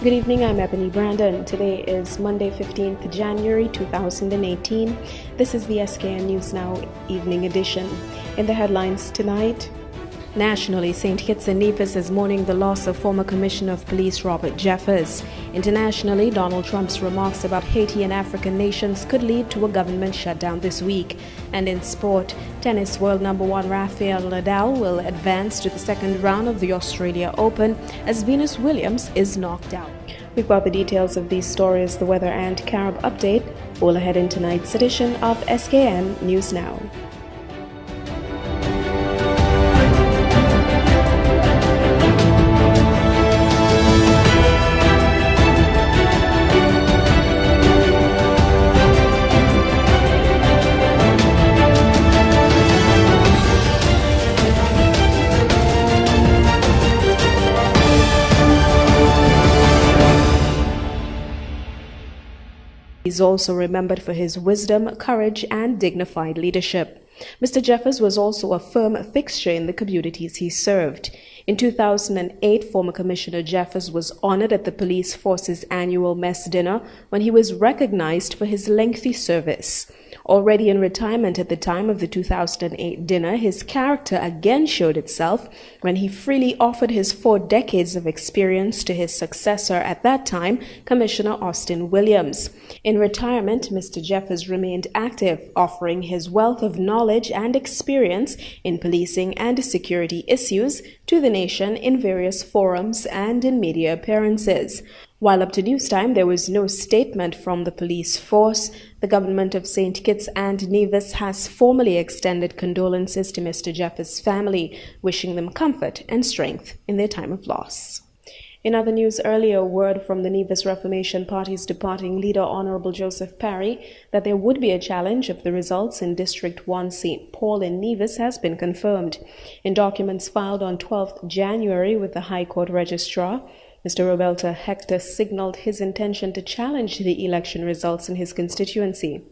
Good evening, I'm Ebony Brandon. Today is Monday, 15th January 2018. This is the SKN News Now Evening Edition. In the headlines tonight, nationally, St. Kitts and Nevis is mourning the loss of former Commissioner of Police Robert Jeffers. Internationally, Donald Trump's remarks about Haiti and African nations could lead to a government shutdown this week. And in sport, tennis world number one Rafael Nadal will advance to the second round of the Australia Open as Venus Williams is knocked out. We've got the details of these stories, the weather and Carib update all ahead in tonight's edition of SKN News Now. He's also remembered for his wisdom, courage, and dignified leadership. Mr. Jeffers was also a firm fixture in the communities he served. In 2008, former Commissioner Jeffers was honored at the Police Force's annual mess dinner when he was recognized for his lengthy service. Already in retirement at the time of the 2008 dinner, his character again showed itself when he freely offered his 4 decades of experience to his successor at that time, Commissioner Austin Williams. In retirement, Mr. Jeffers remained active, offering his wealth of knowledge and experience in policing and security issues to the nation in various forums and in media appearances. While up to news time, there was no statement from the police force. The government of St. Kitts and Nevis has formally extended condolences to Mr. Jeffers' family, wishing them comfort and strength in their time of loss. In other news, earlier word from the Nevis Reformation Party's departing leader, Honorable Joseph Parry, that there would be a challenge of the results in District 1 St. Paul in Nevis has been confirmed. In documents filed on 12th January with the High Court Registrar, Mr. Roberto Hector signaled his intention to challenge the election results in his constituency.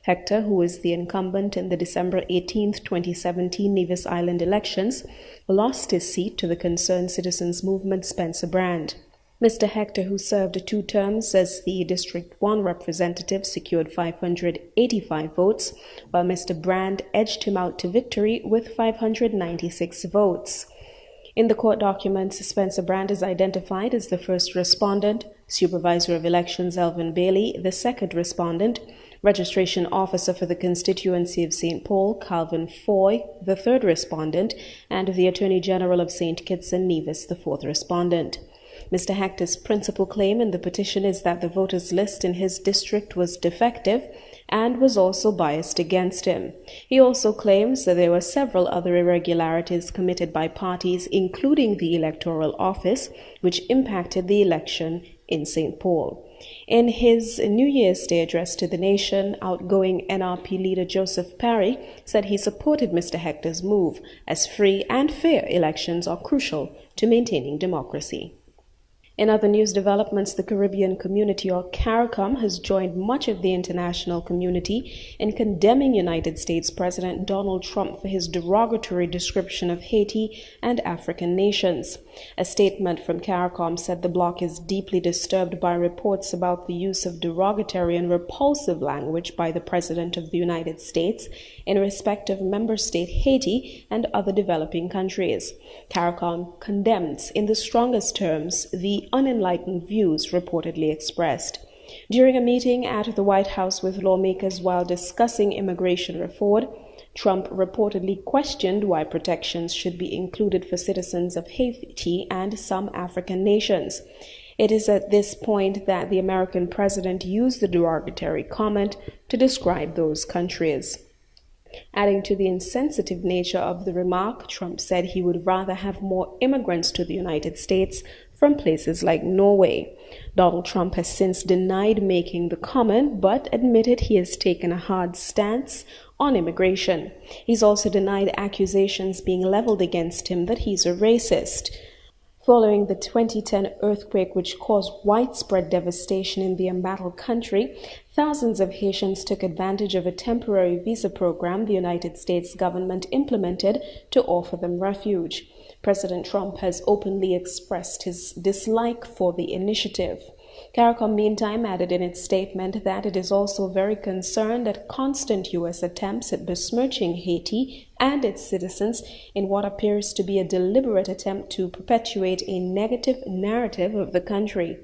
Hector, who is the incumbent in the December 18, 2017 Nevis Island elections, lost his seat to the Concerned Citizens Movement Spencer Brand. Mr. Hector, who served 2 terms as the District 1 representative, secured 585 votes, while Mr. Brand edged him out to victory with 596 votes. In the court documents, Spencer Brand is identified as the first respondent, Supervisor of Elections Elvin Bailey, the second respondent, Registration Officer for the constituency of St. Paul, Calvin Foy, the third respondent, and the Attorney General of St. Kitts and Nevis, the fourth respondent. Mr. Hector's principal claim in the petition is that the voters' list in his district was defective and was also biased against him. He also claims that there were several other irregularities committed by parties, including the Electoral Office, which impacted the election in St. Paul. In his New Year's Day address to the nation, outgoing NRP leader Joseph Parry said he supported Mr. Hector's move, as free and fair elections are crucial to maintaining democracy. In other news developments, the Caribbean Community, or CARICOM, has joined much of the international community in condemning United States President Donald Trump for his derogatory description of Haiti and African nations. A statement from CARICOM said the bloc is deeply disturbed by reports about the use of derogatory and repulsive language by the President of the United States in respect of member state Haiti and other developing countries. CARICOM condemns in the strongest terms the unenlightened views reportedly expressed. During a meeting at the White House with lawmakers while discussing immigration reform, Trump reportedly questioned why protections should be included for citizens of Haiti and some African nations. It is at this point that the American president used the derogatory comment to describe those countries. Adding to the insensitive nature of the remark, Trump said he would rather have more immigrants to the United States from places like Norway. Donald Trump has since denied making the comment, but admitted he has taken a hard stance on immigration. He's also denied accusations being leveled against him that he's a racist. Following the 2010 earthquake, which caused widespread devastation in the embattled country, thousands of Haitians took advantage of a temporary visa program the United States government implemented to offer them refuge. President Trump has openly expressed his dislike for the initiative. CARICOM, meantime, added in its statement that it is also very concerned at constant U.S. attempts at besmirching Haiti and its citizens in what appears to be a deliberate attempt to perpetuate a negative narrative of the country.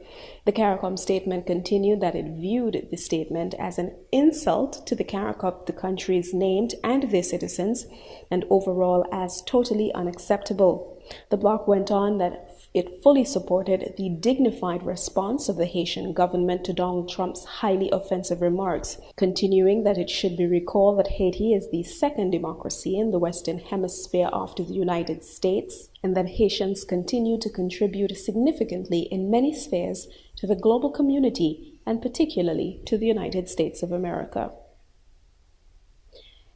The CARICOM statement continued that it viewed the statement as an insult to the CARICOM, the countries named, and their citizens, and overall as totally unacceptable. The bloc went on that it fully supported the dignified response of the Haitian government to Donald Trump's highly offensive remarks, continuing that it should be recalled that Haiti is the second democracy in the Western Hemisphere after the United States, and that Haitians continue to contribute significantly in many spheres to the global community, and particularly to the United States of America.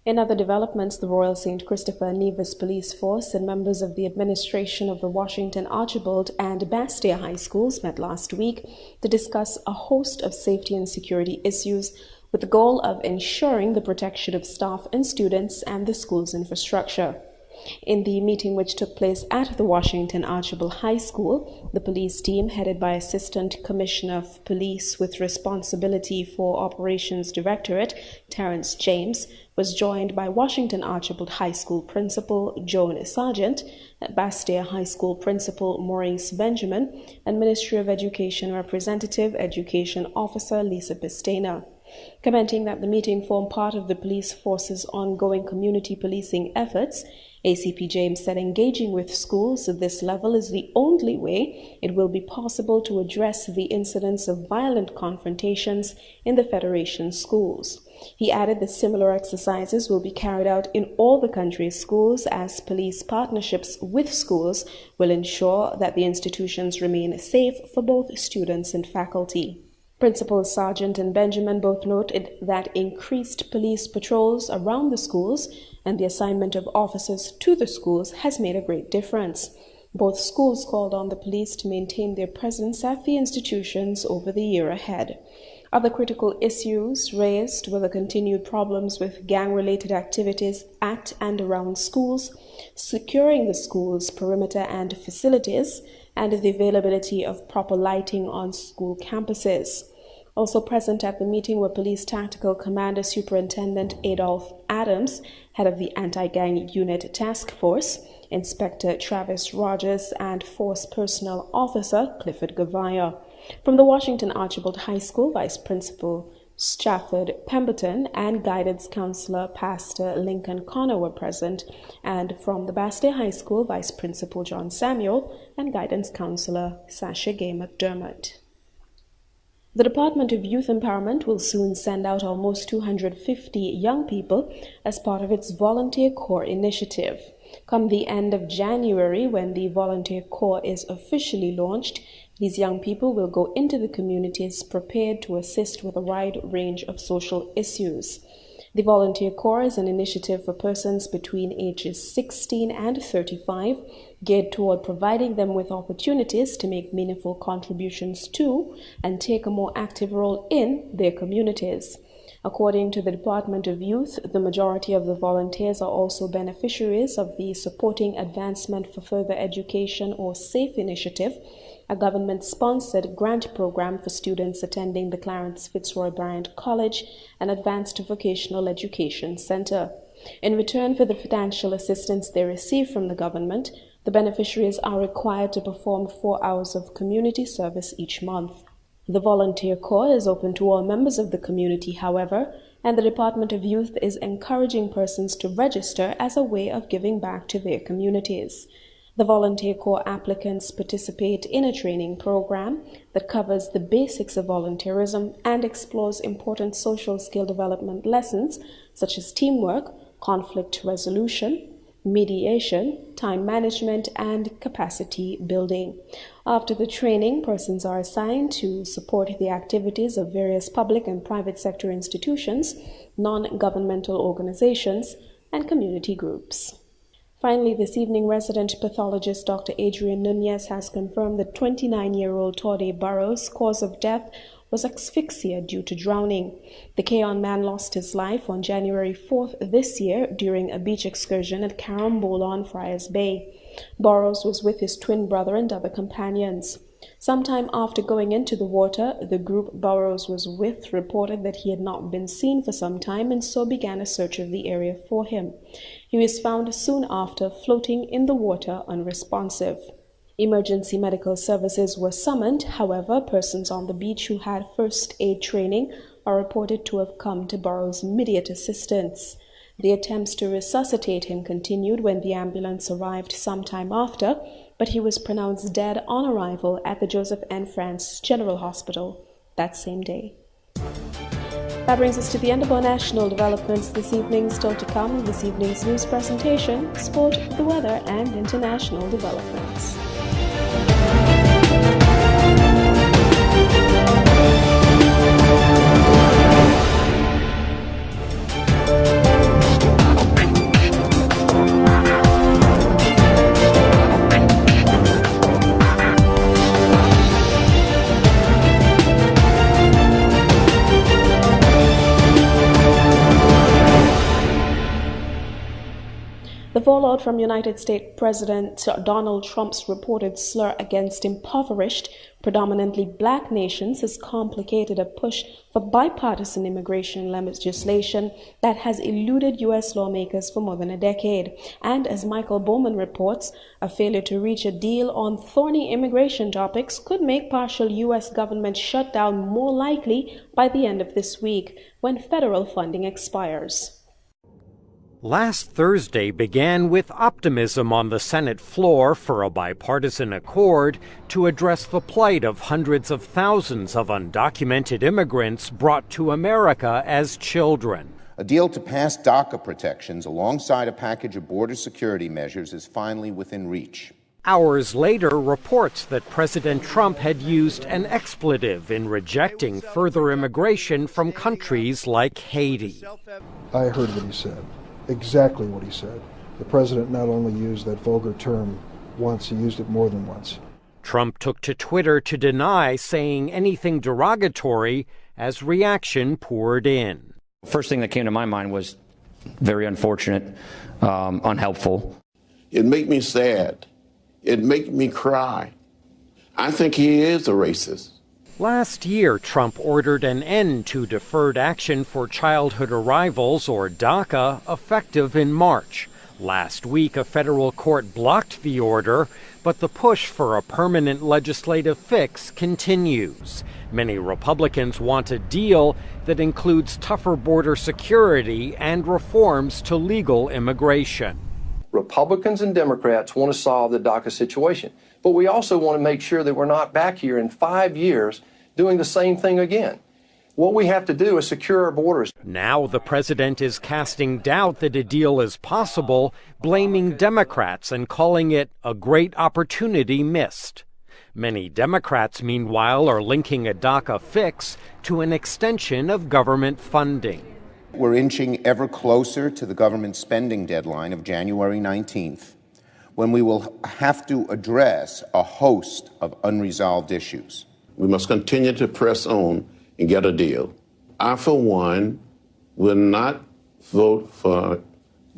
In other developments, the Royal St. Christopher Nevis Police Force and members of the administration of the Washington Archibald and Bastille High Schools met last week to discuss a host of safety and security issues with the goal of ensuring the protection of staff and students and the school's infrastructure. In the meeting, which took place at the Washington Archibald High School, the police team, headed by Assistant Commissioner of Police with responsibility for Operations Directorate, Terrence James, was joined by Washington Archibald High School Principal Joan Sargent, Bastille High School Principal Maurice Benjamin, and Ministry of Education Representative Education Officer Lisa Pistena. Commenting that the meeting formed part of the police force's ongoing community policing efforts, ACP James said engaging with schools at this level is the only way it will be possible to address the incidence of violent confrontations in the Federation schools. He added that similar exercises will be carried out in all the country's schools, as police partnerships with schools will ensure that the institutions remain safe for both students and faculty. Principals Sargent and Benjamin both noted that increased police patrols around the schools and the assignment of officers to the schools has made a great difference. Both schools called on the police to maintain their presence at the institutions over the year ahead. Other critical issues raised were the continued problems with gang-related activities at and around schools, securing the school's perimeter and facilities, and the availability of proper lighting on school campuses. Also present at the meeting were Police Tactical Commander Superintendent Adolph Adams, head of the Anti-Gang Unit Task Force, Inspector Travis Rogers, and Force Personnel Officer Clifford Gavaya. From the Washington Archibald High School, Vice Principal Stafford Pemberton and Guidance Counselor Pastor Lincoln Connor were present, and from the Bastille High School, Vice Principal John Samuel and Guidance Counselor Sasha Gay McDermott. The Department of Youth Empowerment will soon send out almost 250 young people as part of its Volunteer Corps initiative. Come the end of January, when the Volunteer Corps is officially launched, these young people will go into the communities prepared to assist with a wide range of social issues. The Volunteer Corps is an initiative for persons between ages 16 and 35, geared toward providing them with opportunities to make meaningful contributions to and take a more active role in their communities. According to the Department of Youth, the majority of the volunteers are also beneficiaries of the Supporting Advancement for Further Education, or SAFE initiative, a government-sponsored grant program for students attending the Clarence Fitzroy Bryant College and Advanced Vocational Education Center. In return for the financial assistance they receive from the government, the beneficiaries are required to perform 4 hours of community service each month. The Volunteer Corps is open to all members of the community, however, and the Department of Youth is encouraging persons to register as a way of giving back to their communities. The Volunteer Corps applicants participate in a training program that covers the basics of volunteerism and explores important social skill development lessons such as teamwork, conflict resolution, mediation, time management, and capacity building. After the training, persons are assigned to support the activities of various public and private sector institutions, non-governmental organizations, and community groups. Finally, this evening, resident pathologist Dr. Adrian Nunez has confirmed that 29-year-old Torde Burrows' cause of death was asphyxia due to drowning. The Keon man lost his life on January 4th this year during a beach excursion at Carambola on Friars Bay. Burrows was with his twin brother and other companions. Sometime after going into the water, the group Burrows was with reported that he had not been seen for some time and so began a search of the area for him. He was found soon after floating in the water unresponsive. Emergency medical services were summoned. However, persons on the beach who had first aid training are reported to have come to Burrows' immediate assistance. The attempts to resuscitate him continued when the ambulance arrived sometime after, but he was pronounced dead on arrival at the Joseph N. France General Hospital that same day. That brings us to the end of our national developments this evening. Still to come, this evening's news presentation, sport, the weather, and international developments. The fallout from United States President Donald Trump's reported slur against impoverished, predominantly black nations has complicated a push for bipartisan immigration legislation that has eluded U.S. lawmakers for more than a decade. And as Michael Bowman reports, a failure to reach a deal on thorny immigration topics could make partial U.S. government shutdown more likely by the end of this week, when federal funding expires. Last Thursday began with optimism on the Senate floor for a bipartisan accord to address the plight of hundreds of thousands of undocumented immigrants brought to America as children. A deal to pass DACA protections alongside a package of border security measures is finally within reach. Hours later, reports that President Trump had used an expletive in rejecting further immigration from countries like Haiti. I heard what he said. Exactly what he said. The president not only used that vulgar term once, he used it more than once. Trump took to Twitter to deny saying anything derogatory as reaction poured in. First thing that came to my mind was very unfortunate, unhelpful. It made me sad. It made me cry. I think he is a racist. Last year, Trump ordered an end to Deferred Action for Childhood Arrivals, or DACA, effective in March. Last week, a federal court blocked the order, but the push for a permanent legislative fix continues. Many Republicans want a deal that includes tougher border security and reforms to legal immigration. Republicans and Democrats want to solve the DACA situation, but we also want to make sure that we're not back here in 5 years doing the same thing again. What we have to do is secure our borders. Now the president is casting doubt that a deal is possible, blaming Democrats and calling it a great opportunity missed. Many Democrats, meanwhile, are linking a DACA fix to an extension of government funding. We're inching ever closer to the government spending deadline of January 19th, when we will have to address a host of unresolved issues. We must continue to press on and get a deal. I, for one, will not vote for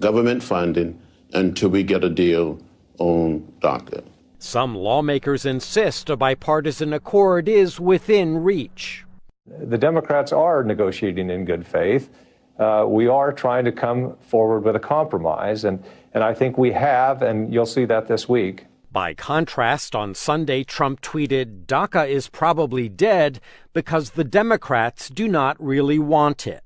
government funding until we get a deal on DACA. Some lawmakers insist a bipartisan accord is within reach. The Democrats are negotiating in good faith. We are trying to come forward with a compromise, and I think we have, and you'll see that this week. By contrast, on Sunday, Trump tweeted, "DACA is probably dead because the Democrats do not really want it."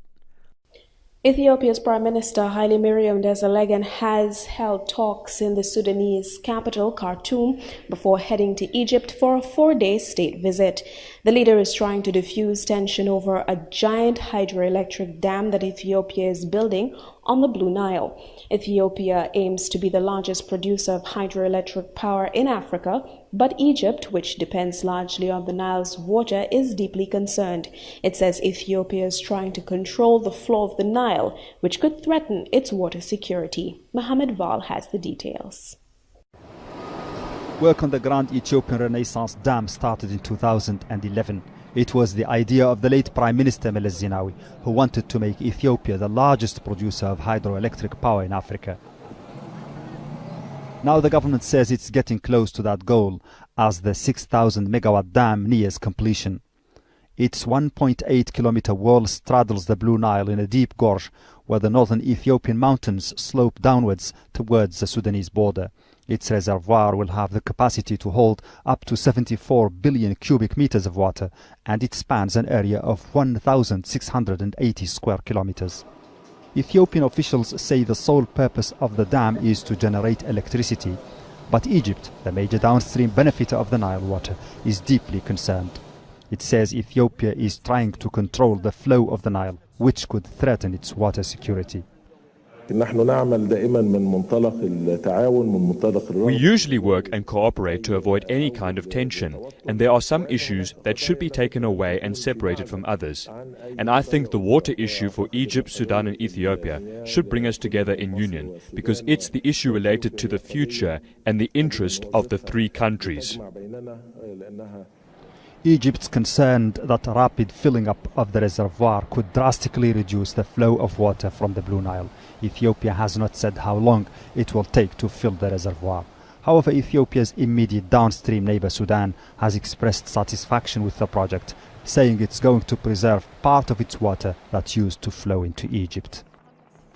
Ethiopia's Prime Minister Haile Mariam Desalegn has held talks in the Sudanese capital, Khartoum, before heading to Egypt for a 4-day state visit. The leader is trying to diffuse tension over a giant hydroelectric dam that Ethiopia is building on the Blue Nile. Ethiopia aims to be the largest producer of hydroelectric power in Africa, but Egypt, which depends largely on the Nile's water, is deeply concerned. It says Ethiopia is trying to control the flow of the Nile, which could threaten its water security. Mohammed Val has the details. Work on the Grand Ethiopian Renaissance Dam started in 2011. It was the idea of the late Prime Minister Meles Zenawi, who wanted to make Ethiopia the largest producer of hydroelectric power in Africa. Now the government says it's getting close to that goal as the 6,000 megawatt dam nears completion. Its 1.8-kilometer wall straddles the Blue Nile in a deep gorge where the northern Ethiopian mountains slope downwards towards the Sudanese border. Its reservoir will have the capacity to hold up to 74 billion cubic meters of water, and it spans an area of 1,680 square kilometers. Ethiopian officials say the sole purpose of the dam is to generate electricity, but Egypt, the major downstream benefiter of the Nile water, is deeply concerned. It says Ethiopia is trying to control the flow of the Nile, which could threaten its water security. We usually work and cooperate to avoid any kind of tension, and there are some issues that should be taken away and separated from others. And I think the water issue for Egypt, Sudan and Ethiopia should bring us together in union, because it's the issue related to the future and the interest of the three countries. Egypt's concerned that a rapid filling up of the reservoir could drastically reduce the flow of water from the Blue Nile. Ethiopia has not said how long it will take to fill the reservoir. However, Ethiopia's immediate downstream neighbor Sudan has expressed satisfaction with the project, saying it's going to preserve part of its water that's used to flow into Egypt.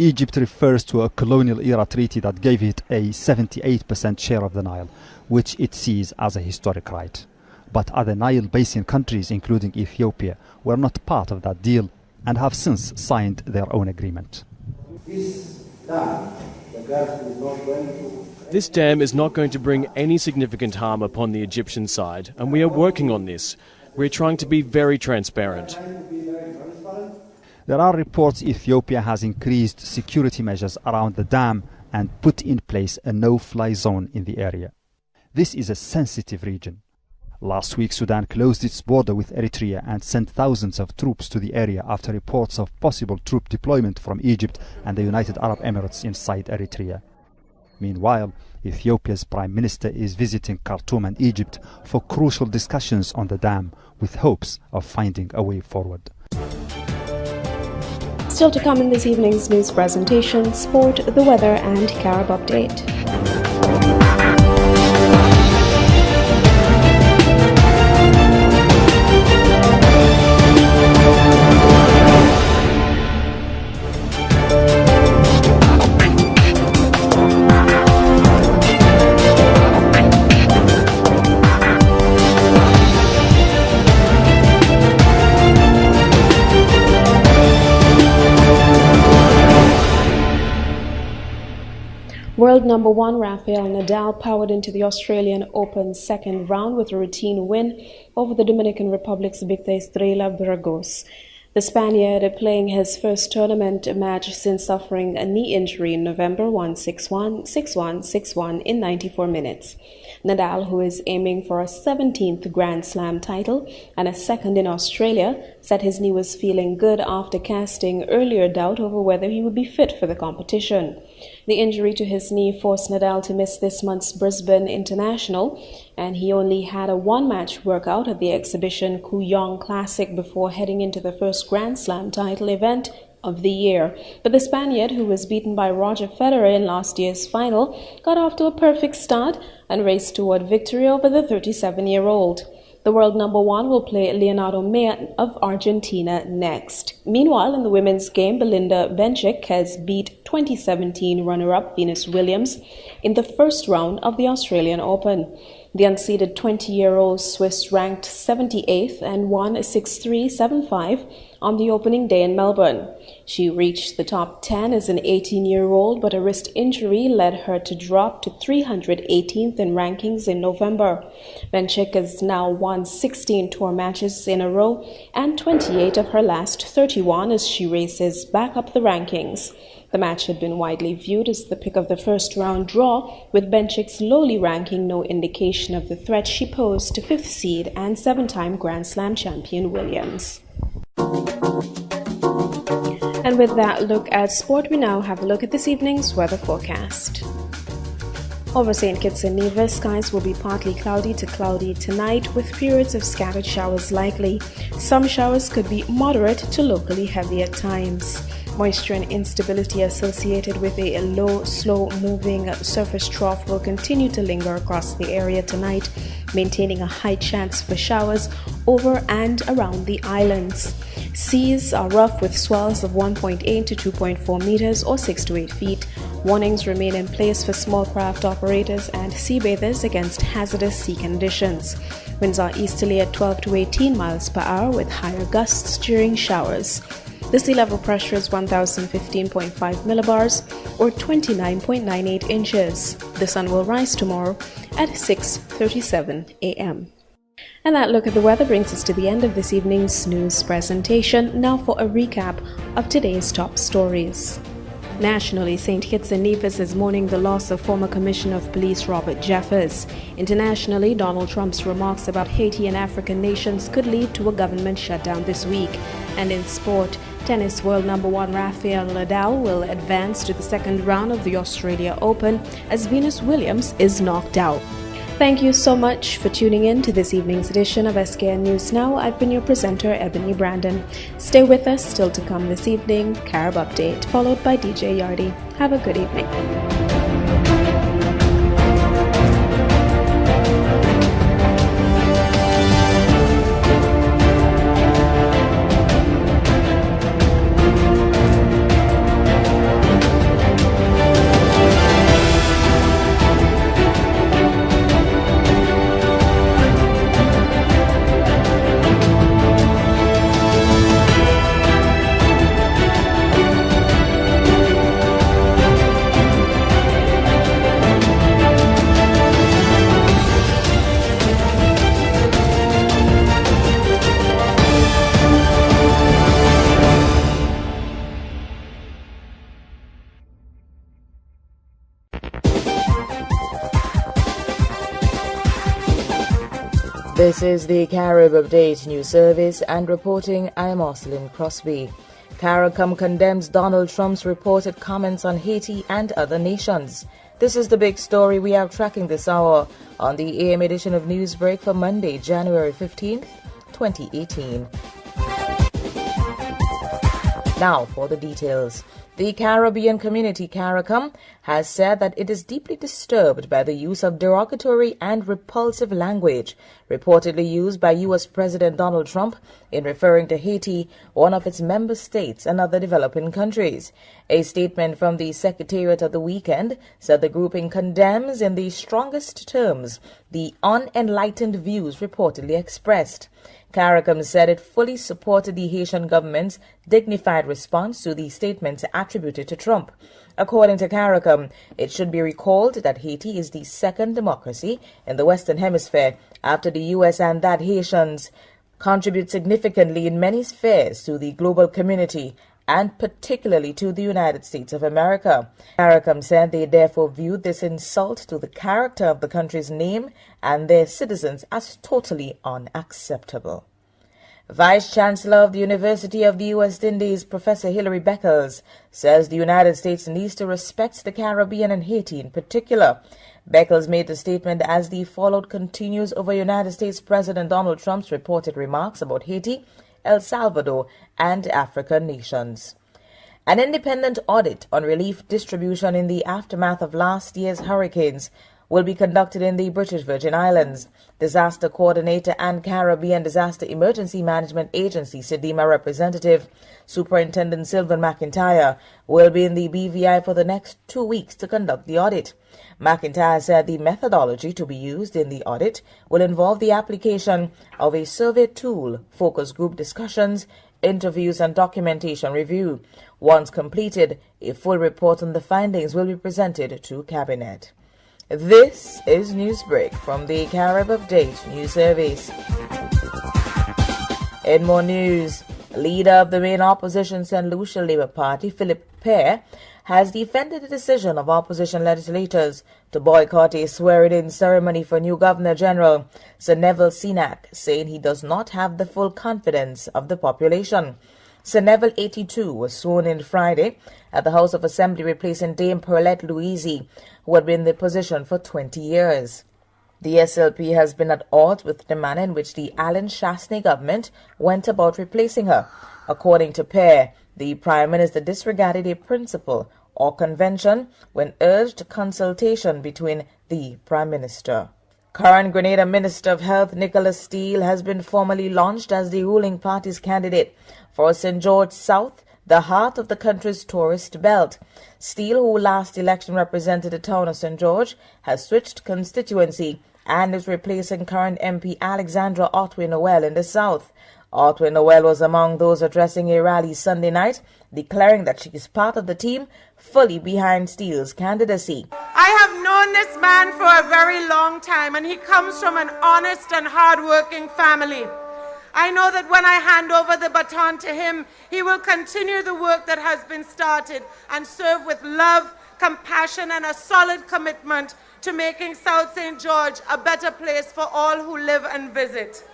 Egypt refers to a colonial-era treaty that gave it a 78% share of the Nile, which it sees as a historic right. But other Nile Basin countries, including Ethiopia, were not part of that deal and have since signed their own agreement. This dam is not going to bring any significant harm upon the Egyptian side, and we are working on this. We're trying to be very transparent. There are reports Ethiopia has increased security measures around the dam and put in place a no-fly zone in the area. This is a sensitive region. Last week, Sudan closed its border with Eritrea and sent thousands of troops to the area after reports of possible troop deployment from Egypt and the United Arab Emirates inside Eritrea. Meanwhile, Ethiopia's Prime Minister is visiting Khartoum and Egypt for crucial discussions on the dam, with hopes of finding a way forward. Still to come in this evening's news presentation, sport, the weather and Carib update. World number one Rafael Nadal powered into the Australian Open's second round with a routine win over the Dominican Republic's Victor Estrella Burgos. The Spaniard, playing his first tournament match since suffering a knee injury in November, won 6-1, 6-1, 6-1 in 94 minutes. Nadal, who is aiming for a 17th Grand Slam title and a second in Australia, said his knee was feeling good after casting earlier doubt over whether he would be fit for the competition. The injury to his knee forced Nadal to miss this month's Brisbane International, and he only had a one-match workout at the exhibition Kooyong Classic before heading into the first Grand Slam title event of the year. But the Spaniard, who was beaten by Roger Federer in last year's final, got off to a perfect start and raced toward victory over the 37-year-old. The world number one will play Leonardo Mea of Argentina next. Meanwhile, in the women's game, Belinda Bencic has beat 2017 runner-up Venus Williams in the first round of the Australian Open. The unseeded 20-year-old Swiss ranked 78th and won 6-3, 7-5 on the opening day in Melbourne. She reached the top 10 as an 18-year-old, but a wrist injury led her to drop to 318th in rankings in November. Bencic has now won 16 tour matches in a row and 28 of her last 31 as she races back up the rankings. The match had been widely viewed as the pick of the first-round draw, with Bencic lowly ranking no indication of the threat she posed to fifth seed and seven-time Grand Slam champion Williams. And with that look at sport, we now have a look at this evening's weather forecast. Over St. Kitts and Nevis, skies will be partly cloudy to cloudy tonight, with periods of scattered showers likely. Some showers could be moderate to locally heavy at times. Moisture and instability associated with a low, slow-moving surface trough will continue to linger across the area tonight, maintaining a high chance for showers over and around the islands. Seas are rough with swells of 1.8 to 2.4 meters or 6 to 8 feet. Warnings remain in place for small craft operators and sea bathers against hazardous sea conditions. Winds are easterly at 12 to 18 miles per hour with higher gusts during showers. The sea level pressure is 1,015.5 millibars or 29.98 inches. The sun will rise tomorrow at 6:37 a.m. And that look at the weather brings us to the end of this evening's news presentation. Now for a recap of today's top stories. Nationally, St. Kitts and Nevis is mourning the loss of former Commissioner of Police Robert Jeffers. Internationally, Donald Trump's remarks about Haiti and African nations could lead to a government shutdown this week. And in sport, tennis world number one Rafael Nadal will advance to the second round of the Australia Open as Venus Williams is knocked out. Thank you so much for tuning in to this evening's edition of SKN News Now. I've been your presenter, Ebony Brandon. Stay with us, still to come this evening, Carib Update, followed by DJ Yardy. Have a good evening. This is the Carib Update News Service, and reporting, I am Arcelyn Crosby. CARICOM condemns Donald Trump's reported comments on Haiti and other nations. This is the big story we are tracking this hour on the AM edition of Newsbreak for Monday, January 15th, 2018. Now for the details. The Caribbean Community CARICOM has said that it is deeply disturbed by the use of derogatory and repulsive language reportedly used by U.S. President Donald Trump in referring to Haiti, one of its member states, and other developing countries. A statement from the Secretariat of the weekend said the grouping condemns in the strongest terms the unenlightened views reportedly expressed. CARICOM said it fully supported the Haitian government's dignified response to the statements attributed to Trump. According to CARICOM, it should be recalled that Haiti is the second democracy in the Western Hemisphere after the U.S. and that Haitians contribute significantly in many spheres to the global community and particularly to the United States of America. CARICOM said they therefore viewed this insult to the character of the country's name and their citizens as totally unacceptable. Vice-Chancellor of the University of the West Indies, Professor Hilary Beckles, says the United States needs to respect the Caribbean and Haiti in particular. Beckles made the statement as the fallout continues over United States President Donald Trump's reported remarks about Haiti, El Salvador, and African nations. An independent audit on relief distribution in the aftermath of last year's hurricanes will be conducted in the British Virgin Islands. Disaster Coordinator and Caribbean Disaster Emergency Management Agency SEDEMA representative Superintendent Sylvan McIntyre will be in the BVI for the next 2 weeks to conduct the audit. McIntyre said the methodology to be used in the audit will involve the application of a survey tool, focus group discussions, interviews, and documentation review. Once completed, a full report on the findings will be presented to Cabinet. This is Newsbreak from the Carib Update News Service. In more news, leader of the main opposition St. Lucia Labour Party, Philip Pear, has defended the decision of opposition legislators to boycott a swearing-in ceremony for new Governor General Sir Neville Cenac, saying he does not have the full confidence of the population. Sir Neville, 82, was sworn in Friday at the House of Assembly, replacing Dame Pearlette Louise, who had been in the position for 20 years. The SLP has been at odds with the manner in which the Alan Shastney government went about replacing her. According to Pear, the Prime Minister disregarded a principle or convention when urged consultation between the Prime Minister. Current Grenada Minister of Health Nicholas Steele has been formally launched as the ruling party's candidate for St. George South, the heart of the country's tourist belt. Steele, who last election represented the town of St. George, has switched constituency and is replacing current MP Alexandra Otway-Noel in the south. Otway-Noel was among those addressing a rally Sunday night, declaring that she is part of the team fully behind Steele's candidacy. I have known this man for a very long time, and he comes from an honest and hard-working family. I know that when I hand over the baton to him, he will continue the work that has been started and serve with love, compassion, and a solid commitment to making South St. George a better place for all who live and visit.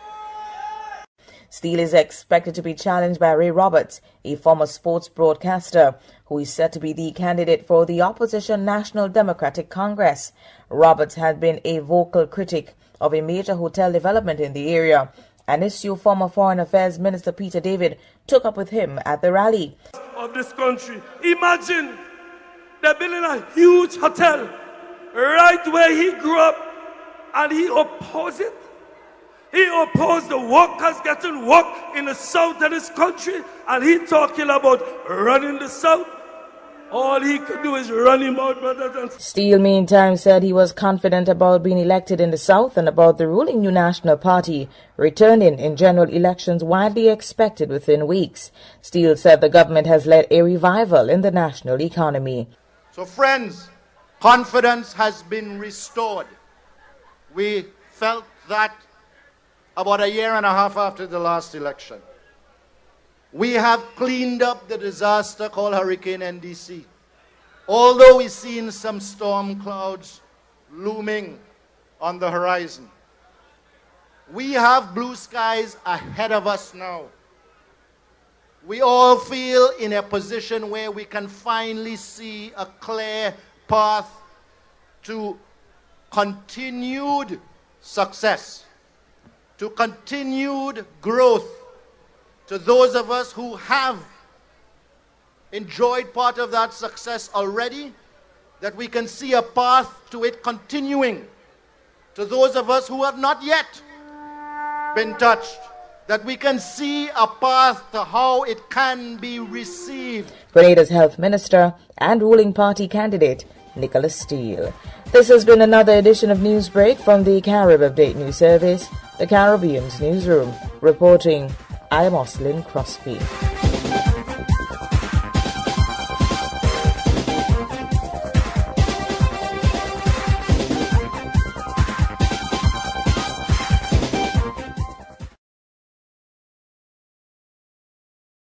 Steele is expected to be challenged by Ray Roberts, a former sports broadcaster, who is said to be the candidate for the opposition National Democratic Congress. Roberts had been a vocal critic of a major hotel development in the area, an issue former Foreign Affairs Minister Peter David took up with him at the rally. Of this country, imagine they're building a huge hotel right where he grew up, and he opposed it. He opposed the workers getting work in the south of this country, and he talking about running the south. All he could do is run him out, brothers and sisters. Steele, meantime, said he was confident about being elected in the south and about the ruling New National Party returning in general elections widely expected within weeks. Steele said the government has led a revival in the national economy. So, friends, confidence has been restored. We felt that about a year and a half after the last election. We have cleaned up the disaster called Hurricane NDC. Although we've seen some storm clouds looming on the horizon, we have blue skies ahead of us now. We all feel in a position where we can finally see a clear path to continued success, to continued growth. To those of us who have enjoyed part of that success already, that we can see a path to it continuing. To those of us who have not yet been touched, that we can see a path to how it can be received. Grenada's Health Minister and ruling party candidate Nicholas Steele. This has been another edition of Newsbreak from the Carib Update News Service, the Caribbean's newsroom. Reporting, I am Oslin Crosby.